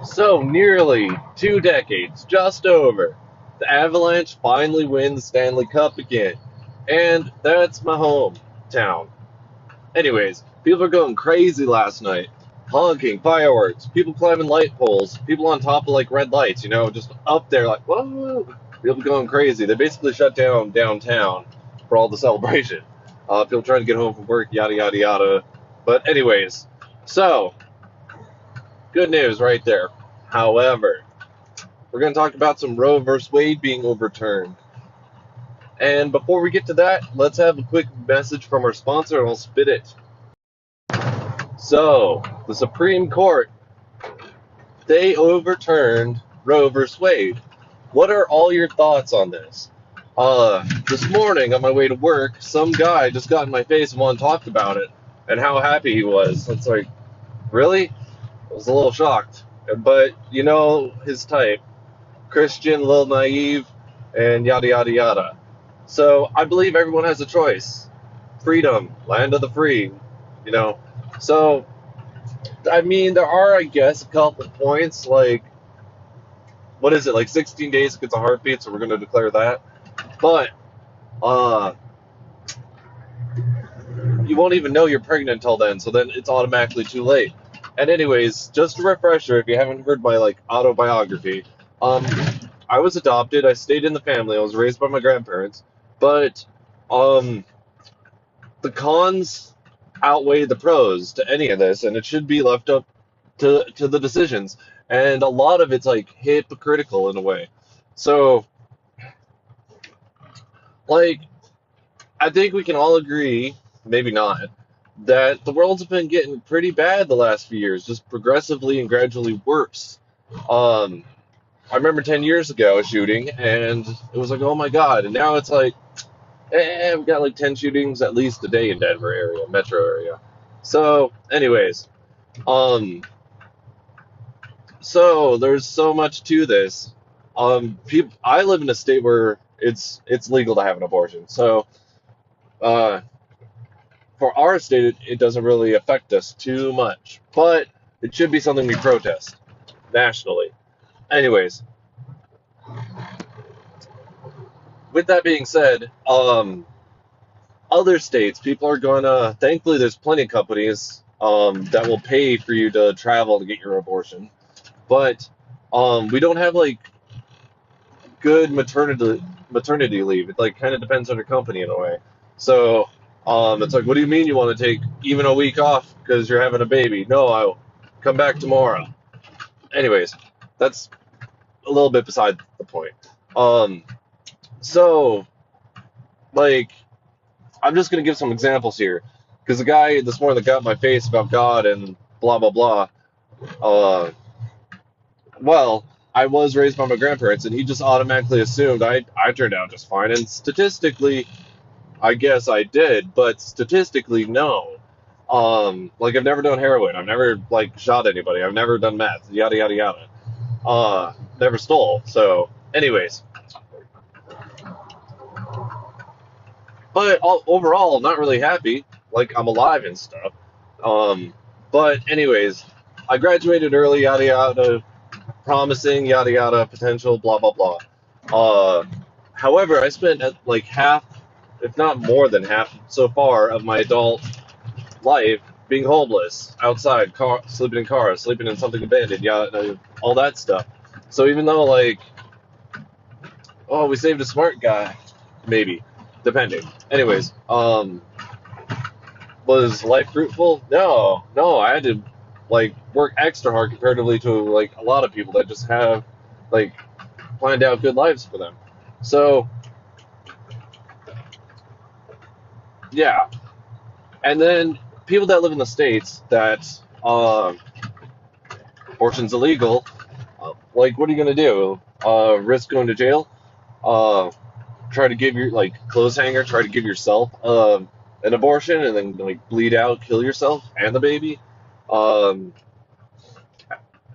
So, nearly 2 decades, just over, the Avalanche finally win the Stanley Cup again. And that's my hometown. Anyways, people are going crazy last night. Honking, fireworks, people climbing light poles, people on top of like red lights, just up there like, whoa. People going crazy. They basically shut down downtown for all the celebration. People trying to get home from work, yada, yada, yada. But, anyways, so, good news right there. However, we're going to talk about some Roe versus Wade being overturned. And before we get to that, let's have a quick message from our sponsor and I'll spit it. So, the Supreme Court, they overturned Roe versus Wade. What are all your thoughts on this? This morning on my way to work, some guy just got in my face and wanted to talk about it and how happy he was. It's like, really? I was a little shocked. But, his type. Christian, a little naive, and yada, yada, yada. So I believe everyone has a choice. Freedom, land of the free, you know. So, I mean, there are, I guess, a couple points, like, what is it, like 16 days against a heartbeat, so we're going to declare that. But, uh, you won't even know you're pregnant until then, so then it's automatically too late. And anyways, just a refresher, if you haven't heard my, like, autobiography, um, I was adopted, I stayed in the family, I was raised by my grandparents, but, um, the cons outweigh the pros to any of this, and it should be left up to the decisions. And a lot of it's like hypocritical in a way. So, like, I think we can all agree, maybe not, that the world's been getting pretty bad the last few years, just progressively and gradually worse. Um, I remember 10 years ago a shooting, and it was like, oh my God. And now it's like, we've got like 10 shootings at least a day in Denver area, metro area. So, anyways, um, so there's so much to this. I live in a state where it's legal to have an abortion. So, uh, for our state, it doesn't really affect us too much, but it should be something we protest nationally. Anyways, with that being said, other states, people are gonna. Thankfully, there's plenty of companies that will pay for you to travel to get your abortion, but we don't have like good maternity leave. It like kind of depends on your company in a way. So it's like, what do you mean you want to take even a week off because you're having a baby? No, I'll come back tomorrow. Anyways, that's a little bit beside the point. Um, so like, I'm just gonna give some examples here because the guy this morning that got in my face about God and blah blah blah. Uh, well, I was raised by my grandparents, and he just automatically assumed I turned out just fine. And statistically, I guess I did, but statistically, no. Like I've never done heroin. I've never like shot anybody. I've never done meth. Yada yada yada. Never stole. So, anyways, but overall, not really happy. Like I'm alive and stuff. Um, but anyways, I graduated early. Yada yada. Promising. Yada yada. Potential. Blah blah blah. Uh, However, I spent like half, if not more than half, so far of my adult life being homeless outside, sleeping in cars, sleeping in something abandoned, yeah, all that stuff. So even though like, oh, we saved a smart guy, maybe, depending. Anyways, was life fruitful? No, no, I had to like work extra hard comparatively to like a lot of people that just have like planned out good lives for them. So yeah, and then people that live in the states that abortion's illegal. Like, what are you gonna do? Risk going to jail? Uh, Try to give your like clothes hanger? Try to give yourself an abortion and then like bleed out, kill yourself and the baby? Um,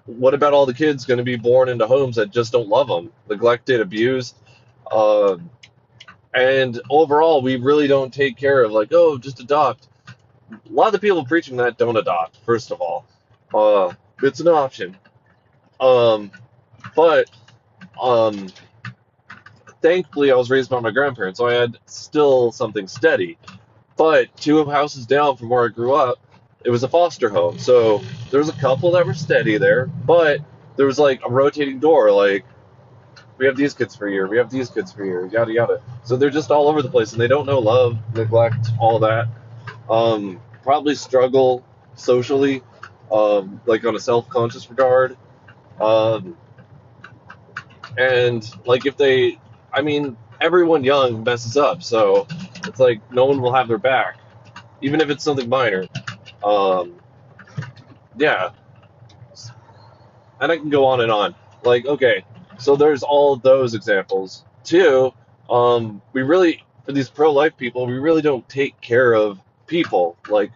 what about all the kids going to be born into homes that just don't love them, neglected, abused? Um, and overall, we really don't take care of like, oh, just adopt. A lot of the people preaching that don't adopt. First of all, it's an option. Um, but um, thankfully, I was raised by my grandparents, so I had still something steady. But two houses down from where I grew up, it was a foster home. So there was a couple that were steady there, but there was like a rotating door, like we have these kids for a year, we have these kids for a year, yada yada. So they're just all over the place, and they don't know love, neglect, all that. Probably struggle socially, like on a self-conscious regard. Um, and like if they, I mean, everyone young messes up, so it's like no one will have their back, even if it's something minor. Um, yeah, and I can go on and on. Like, okay, so there's all of those examples. Two, we really, for these pro-life people, we really don't take care of people. Like,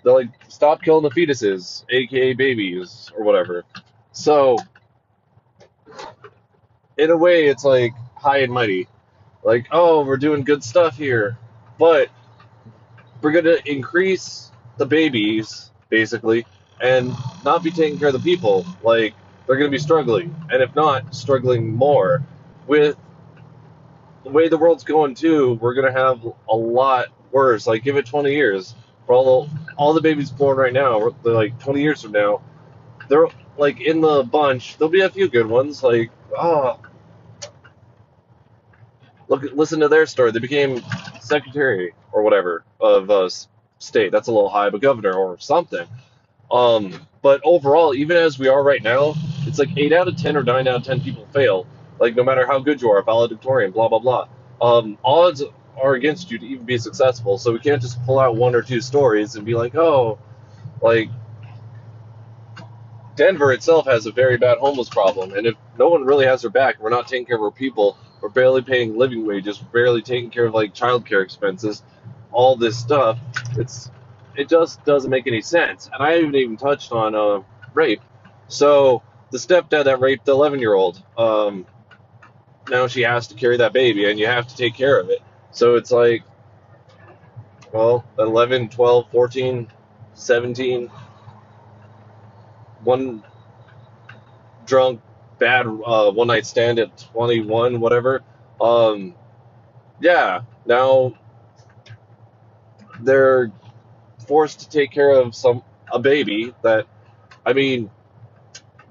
they're like, stop killing the fetuses, aka babies, or whatever. So, in a way, it's like high and mighty. Like, oh, we're doing good stuff here, but we're going to increase the babies, basically, and not be taking care of the people. Like, they're going to be struggling, and if not, struggling more. With the way the world's going, too, we're going to have a lot worse. Like, give it 20 years. For all the babies born right now, they're like 20 years from now, they're like in the bunch. There'll be a few good ones. Like, oh, listen to their story. They became secretary or whatever of state. That's a little high, but governor or something. But overall, even as we are right now, it's like 8 out of 10 or 9 out of 10 people fail. Like no matter how good you are, valedictorian, blah blah blah. Odds are against you to even be successful. So we can't just pull out one or two stories and be like, oh, like Denver itself has a very bad homeless problem, and if no one really has their back, we're not taking care of our people. We're barely paying living wages. We're barely taking care of like childcare expenses, all this stuff. It just doesn't make any sense. And I haven't even touched on rape. So the stepdad that raped the 11-year-old, now she has to carry that baby, and you have to take care of it. So it's like, well, 11, 12, 14, 17, one drunk, bad one night stand at 21, whatever. Um, yeah, now they're forced to take care of a baby that, I mean,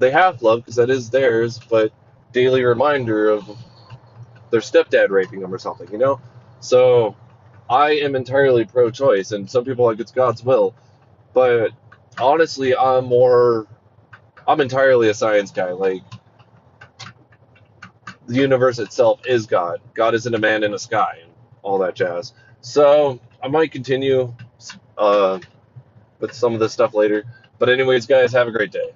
they have love because that is theirs, but daily reminder of their stepdad raping them or something, you know? So I am entirely pro-choice, and some people are like it's God's will, but honestly, I'm entirely a science guy. Like the universe itself is God. God isn't a man in a sky and all that jazz. So I might continue uh, with some of this stuff later. But anyways, guys, have a great day.